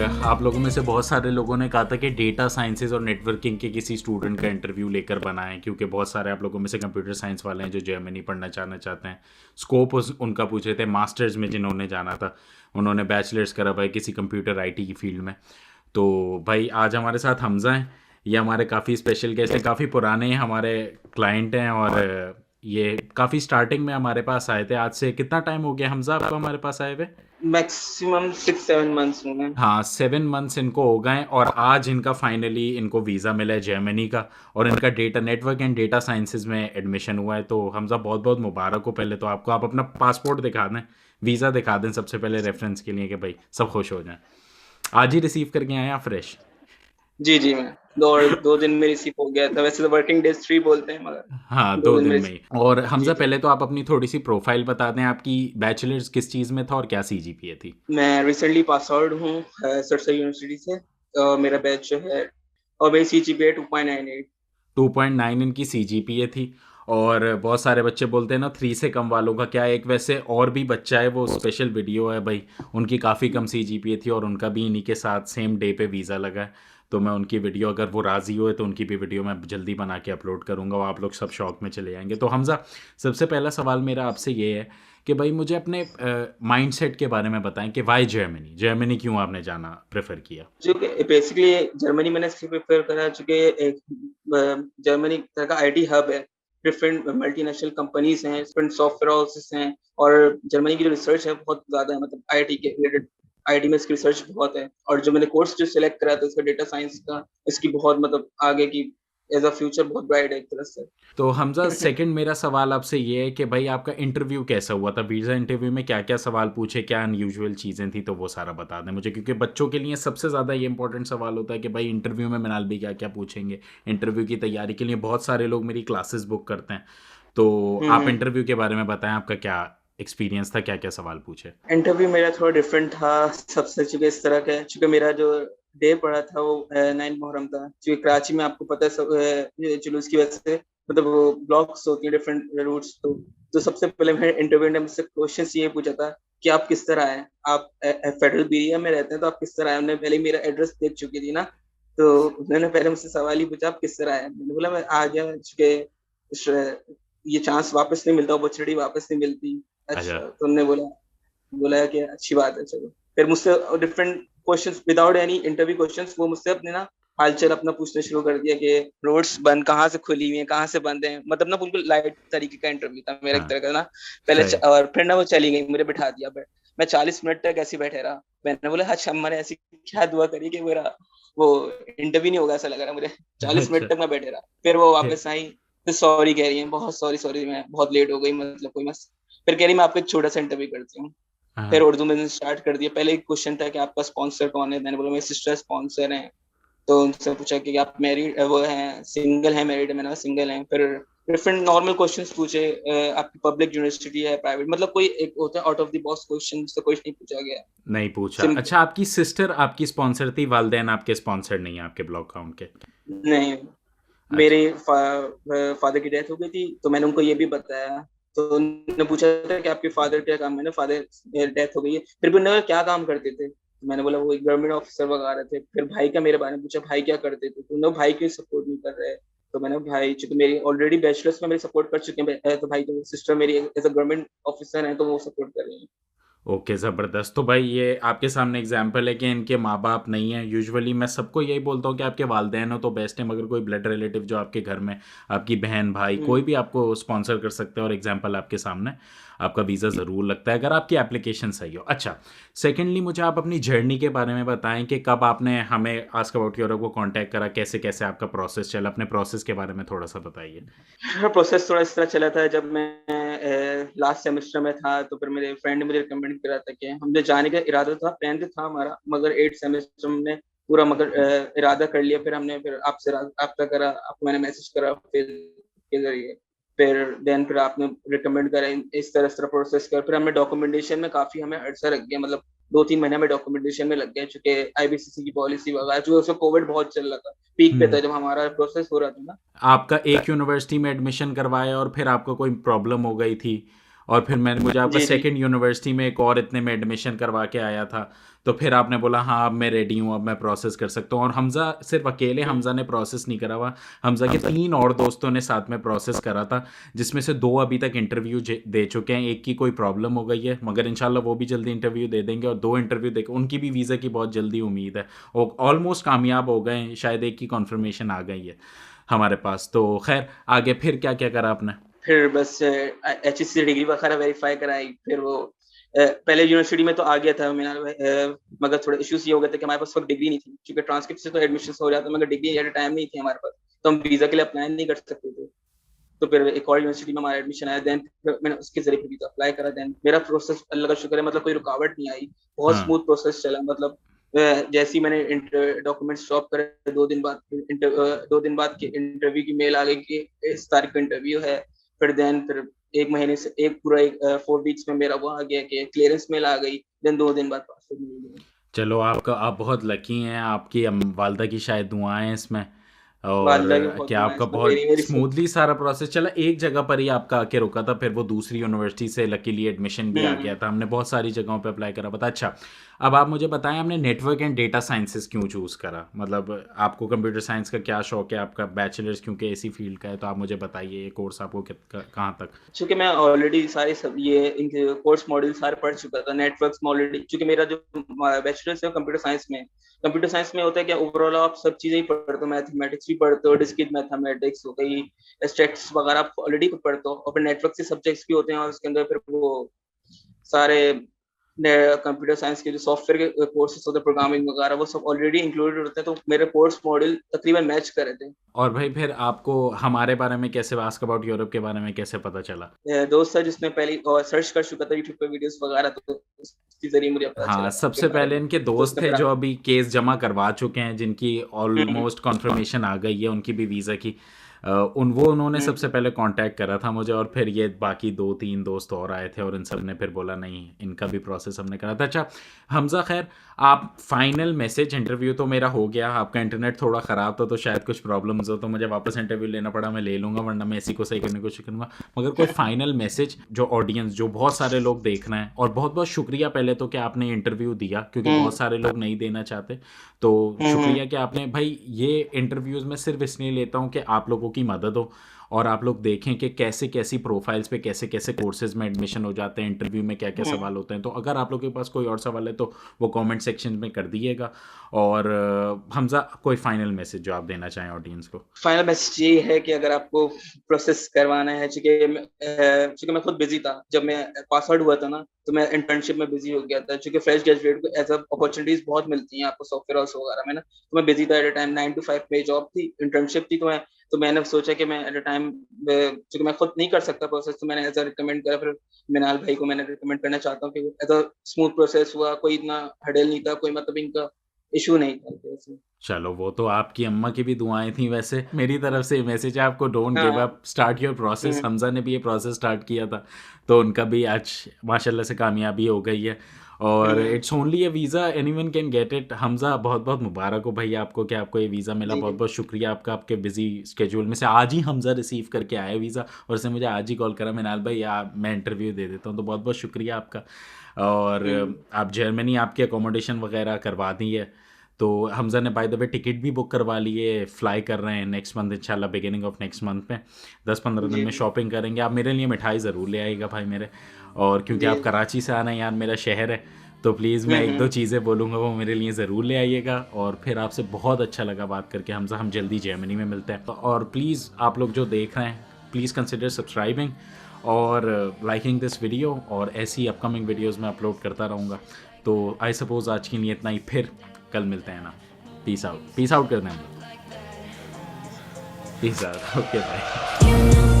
आप लोगों में से बहुत सारे लोगों ने कहा था कि डेटा साइंसेज और नेटवर्किंग के किसी स्टूडेंट का इंटरव्यू लेकर बनाएं, क्योंकि बहुत सारे आप लोगों में से कंप्यूटर साइंस वाले हैं जो जर्मनी पढ़ना चाहना चाहते हैं। स्कोप उनका पूछ रहे थे, मास्टर्स में जिन्होंने जाना था उन्होंने बैचलर्स करा भाई किसी कंप्यूटर आईटी की फील्ड में। तो भाई आज हमारे साथ हमज़ा हैं। ये हमारे काफ़ी स्पेशल गेस्ट हैं, काफ़ी पुराने हमारे क्लाइंट हैं, और ये काफ़ी स्टार्टिंग में हमारे पास आए थे। आज से कितना टाइम हो गया हमज़ा आपको हमारे पास आए हुए? मैक्सिमम 6-7 मंथ्स हुए हैं। हाँ, 7 मंथ्स इनको हो गए, और आज इनका फाइनली इनको वीज़ा मिला है जर्मनी का, और इनका data network and data sciences में एडमिशन हुआ है। तो हमजा बहुत बहुत मुबारक हो पहले तो आपको। आप अपना पासपोर्ट दिखा दें, वीज़ा दिखा दें सबसे पहले रेफरेंस के लिए, कि भाई सब खुश हो जाएं। आज ही रिसीव करके आए हैं फ्रेश? जी जी, मैं 2 दिन में रिसीव हो गया था। वैसे तो वर्किंग डेज 3 बोलते हैं, मगर हाँ, 2 दो दिन दिन में में ही। रिसीव। और जी हमजा जी, पहले तो आप अपनी थोड़ी सी प्रोफाइल बता दें, आपकी बैचलर्स किस चीज़ में था और क्या सीजीपीए थी? मैं रिसेंटली पास आउट हूँ सरसई यूनिवर्सिटी से। मेरा बैच जो है, और मेरी CGPA 2.98। 2.9 इनकी सीजीपीए थी। और बहुत सारे बच्चे बोलते हैं ना 3 से कम वालों का क्या, एक वैसे और भी बच्चा है, वो स्पेशल वीडियो है भाई, उनकी काफ़ी कम सीजीपीए थी और उनका भी इन्हीं के साथ सेम डे पे वीज़ा लगा है। तो मैं उनकी वीडियो, अगर वो राज़ी हुए तो उनकी भी वीडियो मैं जल्दी बना के अपलोड करूँगा, और आप लोग सब शौक में चले जाएंगे। तो हमज़ा, सबसे पहला सवाल मेरा आपसे ये है कि भाई मुझे अपने माइंडसेट के बारे में बताएं कि वाई जर्मनी, जर्मनी क्यों आपने जाना प्रेफर किया? जो कि बेसिकली जर्मनी मैंने इसलिए प्रेफर करा, चूंकि एक जर्मनी तरह का IT हब है। डिफरेंट मल्टीनेशनल कंपनीज हैं, डिफरेंट सॉफ्टवेयर हाउसेस हैं, और जर्मनी की जो रिसर्च है बहुत ज़्यादा है। मतलब IT के रिलेटेड, IT में इसकी रिसर्च बहुत है। और जो मैंने कोर्स जो सिलेक्ट करा था इसका डेटा साइंस का, इसकी बहुत मतलब आगे की एज अ फ्यूचर बहुत ब्राइट है एक तरह से। तो हमजा, सेकंड मेरा सवाल आपसे ये है कि भाई आपका इंटरव्यू कैसा हुआ था? वीज़ा इंटरव्यू में क्या क्या सवाल पूछे, क्या अनयूजुअल चीज़ें थी, तो वो सारा बता दें मुझे, क्योंकि बच्चों के लिए सबसे ज़्यादा ये इंपॉर्टेंट सवाल होता है कि भाई इंटरव्यू में मिनाल भी क्या क्या पूछेंगे। इंटरव्यू की तैयारी के लिए बहुत सारे लोग मेरी क्लासेस बुक करते हैं। तो आप हम्म। इंटरव्यू के बारे में बताएं, आपका क्या एक्सपीरियंस था, क्या क्या सवाल पूछे? इंटरव्यू मेरा थोड़ा डिफरेंट था सबसे, चूंकि इस तरह का है, चूंकि मेरा जो डे पड़ा था वो 9 मुहर्रम था। क्योंकि कराची में आपको पता है सब ये जुलूस की वजह से मतलब वो ब्लॉक्स होती है डिफरेंट रूट्स। तो सबसे पहले मेरे इंटरव्यू ने मुझसे क्वेश्चन ये पूछा था कि आप किस तरह आए। आप फेडरल एरिया में रहते हैं तो आप किस तरह आए। उन्होंने पहले ही मेरा एड्रेस देख चुकी थी ना, तो उन्होंने पहले मुझसे सवाल ही पूछा आप किस तरह आए। मैंने बोला मैं आ गया, चूंकि ये चांस वापस नहीं मिलता, अपॉर्चुनिटी वापस नहीं मिलती। अच्छा। अच्छा, तो उन्होंने बोला बोला कि अच्छी बात है, चलो। फिर मुझसे different questions without any interview questions वो मुझसे अपने ना हालचाल अपना पूछना शुरू कर दिया कि रोड्स बंद कहाँ से खुली हुई हैं, कहाँ से बंद हैं। मतलब ना बिल्कुल लाइट तरीके का इंटरव्यू था मेरा एक हाँ। तरह का ना। पहले सही। और फिर ना वो चली गई, मुझे बिठा दिया। फिर मैं 40 मिनट तक ऐसे ही बैठे रहा। मैंने बोला अच्छा, मैंने ऐसी क्या दुआ करी कि मेरा वो इंटरव्यू नहीं होगा, ऐसा लग रहा मुझे। 40 मिनट अच्छा। तक मैं बैठे रहा, फिर वो फिर? वापस आई। फिर सॉरी कह रही है, बहुत सॉरी सॉरी, मैं बहुत लेट हो गई, मतलब कोई मस। फिर कह रही मैं आपको एक छोटा सा इंटरव्यू करती हूँ। फिर हाँ। उर्दू में स्टार्ट कर दिया। पहले एक क्वेश्चन था कि आपका स्पॉन्सर कौन है। मैंने बोला मेरी सिस्टर स्पॉन्सर है। तो उनसे पूछा कि आप मैरिड वो हैं, सिंगल है, मैरिड है। मैंने कहा सिंगल है। फिर डिफरेंट नॉर्मल क्वेश्चंस पूछे, आपकी पब्लिक यूनिवर्सिटी है, प्राइवेट, मतलब कोई एक होता है out of the box question, तो कुछ नहीं पूछा गया। नहीं पूछा? सिंपल। अच्छा, आपकी सिस्टर आपकी स्पॉन्सर थी, वालदेन आपके स्पॉन्सर नहीं है आपके ब्लॉग काउंट के? नहीं, अच्छा। मेरे फादर की डेथ हो गई थी, तो मैंने उनको ये भी बताया। तो उन्होंने पूछा था कि आपके फादर क्या काम है ना, फादर डेथ हो गई है। फिर भी उन्होंने कहा, क्या काम करते थे। तो मैंने बोला वो एक गवर्नमेंट ऑफिसर वगैरह थे। फिर भाई का मेरे बारे में पूछा, भाई क्या करते थे। तो उन्होंने भाई क्यों सपोर्ट नहीं कर रहे। तो मैंने कहा, भाई चूंकि मेरी ऑलरेडी बैचलर्स में मेरी सपोर्ट कर चुके हैं, तो भाई तो सिस्टर मेरी एज अ गवर्नमेंट ऑफिसर है, तो वो सपोर्ट कर रही है। ओके, ज़बरदस्त। तो भाई ये आपके सामने एग्जाम्पल है कि इनके माँ बाप नहीं हैं। यूजुअली मैं सबको यही बोलता हूँ कि आपके वालदेन हो तो बेस्ट है, मगर कोई ब्लड रिलेटिव जो आपके घर में, आपकी बहन भाई कोई हम्म। भी आपको स्पॉन्सर कर सकते हैं, और एग्जाम्पल आपके सामने, आपका वीज़ा ज़रूर लगता है अगर आपकी एप्लीकेशन सही हो। अच्छा, सेकेंडली मुझे आप अपनी जर्नी के बारे में बताएं कि कब आपने हमें आस्क अबाउट यूरोप को कांटेक्ट करा, कैसे कैसे आपका प्रोसेस चला, अपने प्रोसेस के बारे में थोड़ा सा बताइए। मेरा प्रोसेस थोड़ा इस तरह चला था। जब मैं लास्ट सेमेस्टर में था, तो फिर मेरे फ्रेंड ने मुझे रिकमेंड करा था कि हमने जाने का इरादा था, प्लान तो था हमारा, मगर 8 सेमेस्टर में पूरा मगर इरादा कर लिया। फिर हमने फिर आपसे रब्ता करा, आपको मैंने मैसेज करा फिर के जरिए। फिर देन फिर आपने रिकमेंड करा, इस तरह प्रोसेस कर। फिर हमने डॉक्यूमेंटेशन में काफी हमें अरसा लग गया, मतलब 2-3 महीने में डॉक्यूमेंटेशन में लग गया, चूंकि IBCC की पॉलिसी वगैरह, चूंकि उसमें कोविड बहुत चल रहा था, पीक पे था हम्म। जब हमारा प्रोसेस हो रहा था ना। आपका एक यूनिवर्सिटी में एडमिशन करवाया और फिर आपको कोई प्रॉब्लम हो गई थी, और फिर मैंने मुझे आपका जी जी सेकंड यूनिवर्सिटी में एक और इतने में एडमिशन करवा के आया था, तो फिर आपने बोला हाँ अब मैं रेडी हूँ, अब मैं प्रोसेस कर सकता हूँ। और हमज़ा, सिर्फ अकेले हमज़ा ने प्रोसेस नहीं करा हुआ, हमज़ा के 3 और दोस्तों ने साथ में प्रोसेस करा था, जिसमें से 2 अभी तक इंटरव्यू दे चुके हैं। एक की कोई प्रॉब्लम हो गई है, मगर इंशाल्लाह वो भी जल्दी इंटरव्यू दे देंगे, और 2 इंटरव्यू दे उनकी भी वीज़ा की बहुत जल्दी उम्मीद है, और ऑलमोस्ट कामयाब हो गए हैं, शायद एक की कन्फर्मेशन आ गई है हमारे पास। तो खैर आगे फिर क्या क्या करा आपने? फिर बस HSC डिग्री वगैरह वेरीफाई कराई। फिर वो पहले यूनिवर्सिटी में तो आ गया था मेरा, मगर थोड़े इश्यूज ये हो गए थे कि हमारे पास वक्त डिग्री नहीं थी, क्योंकि ट्रांसक्रिप्ट से तो एडमिशन हो जाता, मगर डिग्री एट टाइम नहीं थी हमारे पास, तो हम वीजा के लिए अप्लाई नहीं कर सकते थे। तो फिर एक और यूनिवर्सिटी में हमारा एडमिशन आया, देन मैंने उसके जरिए फिर वीजा अप्लाई करा। देन मेरा प्रोसेस अल्लाह का शुक्र है, मतलब कोई रुकावट नहीं आई, बहुत हाँ स्मूथ प्रोसेस चला। मतलब जैसे ही मैंने डॉक्यूमेंट्स ड्रॉप करे, 2 दिन बाद की इंटरव्यू की मेल आ गई कि इस तारीख को इंटरव्यू है। फिर एक महीने से एक पूरा 4 वीक्स में मेरा वो आ गया कि क्लियरेंस मेल आ गई। देन 2 दिन बाद पासपोर्ट मिल गया। चलो, आपका आप बहुत लकी हैं, आपकी वालदा की शायद दुआएं हैं इसमें, और वालदा की बहुत क्या दुआ है आपका इसमें, बहुत मेरी सब। स्मूथली सारा प्रोसेस चला। एक जगह पर ही आपका आके रुका था, फिर वो दूसरी यूनिवर्सिटी से लकीली एडमिशन भी आ गया हम्म। था। हमने बहुत सारी जगहों पे अप्लाई करा पता। अच्छा, अब आप मुझे बताएं, आपने नेटवर्क एंड डेटा साइंसेस क्यों चूज़ करा? मतलब आपको कंप्यूटर साइंस का क्या शौक है? आपका बैचलर्स क्योंकि इसी फील्ड का है, तो आप मुझे बताइए ये कोर्स आपको कहाँ तक। चूंकि मैं ऑलरेडी सारे सब ये इनके कोर्स मॉड्यूल सारे पढ़ चुका था नेटवर्क्स में ऑलरेडी, क्योंकि मेरा जो बैचलर्स है कंप्यूटर साइंस में। कंप्यूटर साइंस में होता है क्या, ओवरऑल आप सब चीजें ही पढ़ते हो, मैथमेटिक्स भी पढ़ते हो, डिस्क्रीट मैथमेटिक्स हो गई, स्टैटिस्टिक्स वगैरह आप ऑलरेडी पढ़ते हो, और फिर नेटवर्क से सब्जेक्ट्स भी होते हैं, और उसके अंदर फिर वो सारे कंप्यूटर साइंस के जो सॉफ्टवेयर के कोर्सेज होते हैं, प्रोग्रामिंग वगैरह, वो सब ऑलरेडी इंक्लूडेड होते हैं, तो मेरे कोर्स मॉड्यूल तकरीबन मैच कर रहे थे। और भाई फिर आपको हमारे बारे में कैसे, आस्क अबाउट यूरोप के बारे में कैसे पता चला? दोस्त है जिसने पहले और सर्च कर चुका था यूट्यूब पे वीडियोस वगैरह, तो उसके जरिए मुझे पता हाँ, चला सबसे के बारे पहले में, इनके तो दोस्त उसने थे फिर जो अभी केस जमा करवा चुके हैं, जिनकी हम्म ऑलमोस्ट कन्फर्मेशन आ गई है उनकी भी वीज़ा की। उन्होंने सबसे हम्म पहले कांटेक्ट करा था मुझे, और फिर ये बाकी 2-3 दोस्त और आए थे, और इन सब ने फिर बोला नहीं, इनका भी प्रोसेस हमने करा था। अच्छा हमज़ा, खैर आप फाइनल मैसेज, इंटरव्यू तो मेरा हो गया, आपका इंटरनेट थोड़ा ख़राब था तो शायद कुछ प्रॉब्लम्स हो तो मुझे वापस इंटरव्यू लेना पड़ा, मैं ले लूँगा, वरना मैं इसी को सही करने की कोशिश करूँगा। मगर कोई फाइनल मैसेज जो ऑडियंस, जो बहुत सारे लोग देख रहे हैं, और बहुत बहुत शुक्रिया पहले तो कि आपने इंटरव्यू दिया, क्योंकि बहुत हम्म सारे लोग नहीं देना चाहते, तो हम्म शुक्रिया कि आपने, भाई ये इंटरव्यूज़ में सिर्फ इसलिए लेता हूँ कि आप लोगों की मदद हो, और आप लोग देखें कि कैसे कैसी प्रोफाइल्स पे कैसे कैसे कोर्सेज में एडमिशन हो जाते हैं, इंटरव्यू में क्या क्या हम्म। सवाल होते हैं। तो अगर आप लोगों के पास कोई और सवाल है तो वो कमेंट सेक्शन में कर दिएगा। और हमज़ा, कोई फाइनल मैसेज जो आप देना चाहें ऑडियंस को? फाइनल मैसेज ये है कि अगर आपको प्रोसेस करवाना है, चूंकि मैं खुद बिजी था जब मैं पास आउट हुआ था ना, तो मैं इंटर्नशिप में बिजी हो गया था, चूंकि फ्रेश ग्रेजुएट को एज अपॉर्चुनिटीज बहुत मिलती हैं आपको सॉफ्टवेयर हाउस वगैरह में ना, तो मैं बिजी था एट अ टाइम। 9 to 5 पे जॉब थी, इंटर्नशिप थी, तो मैंने सोचा कि मैं एट अ टाइम, चूंकि मैं खुद नहीं कर सकता प्रोसेस, तो मैंने एज अ रिकमेंड करा। फिर मिनाल भाई को मैंने रिकमेंड करना चाहता हूँ कि एज अ स्मूथ प्रोसेस हुआ, कोई इतना हडल नहीं था, कोई मतलब इनका इशू नहीं था, तो ऐसे। चलो, वो तो आपकी अम्मा की भी दुआएं थी। वैसे मेरी तरफ से मैसेज है आपको, डोंट गिव हाँ। Up, start your process. Hmm Hamza ने भी ये प्रोसेस स्टार्ट किया था, तो उनका भी आज माशाल्लाह से कामयाबी हो गई है, और hmm. It's only a visa, anyone can get it. Hamza, बहुत बहुत मुबारक हो भाई आपको कि आपको ये वीज़ा मिला, जी बहुत जी बहुत शुक्रिया आपका, आपके बिजी स्केड्यूल में से आज ही हमज़ा रिसीव करके आया वीज़ा, और उसने मुझे आज ही कॉल करा, मिनाल भाई मैं इंटरव्यू दे देता हूँ, तो बहुत बहुत शुक्रिया आपका। और हम्म आप जर्मनी, आपकी अकोमोडेशन वगैरह करवा दी है, तो हमज़ा ने बाय द वे टिकट भी बुक करवा लिए, फ्लाई कर रहे हैं नेक्स्ट मंथ इंशाल्लाह, बिगिनिंग ऑफ नेक्स्ट मंथ में। 10-15 दिन जी में जी शॉपिंग करेंगे। आप मेरे लिए मिठाई ज़रूर ले आइएगा भाई मेरे, और क्योंकि जी आप जी। कराची से आना यार, मेरा शहर है, तो प्लीज़ मैं एक दो हम्म। चीज़ें बोलूँगा वो मेरे लिए ज़रूर ले आइएगा। और फिर आपसे बहुत अच्छा लगा बात करके हमज़ा, हम जल्दी जर्मनी में मिलते हैं। और प्लीज़ आप लोग जो देख रहे हैं, प्लीज़ कंसिडर सब्सक्राइबिंग और लाइकिंग दिस वीडियो, और ऐसी अपकमिंग वीडियोज़ मैं अपलोड करता रहूँगा। तो आई सपोज़ आज के लिए इतना ही, फिर कल मिलते हैं ना। पीस आउट कर दें हम लोग। Peace out, okay bye.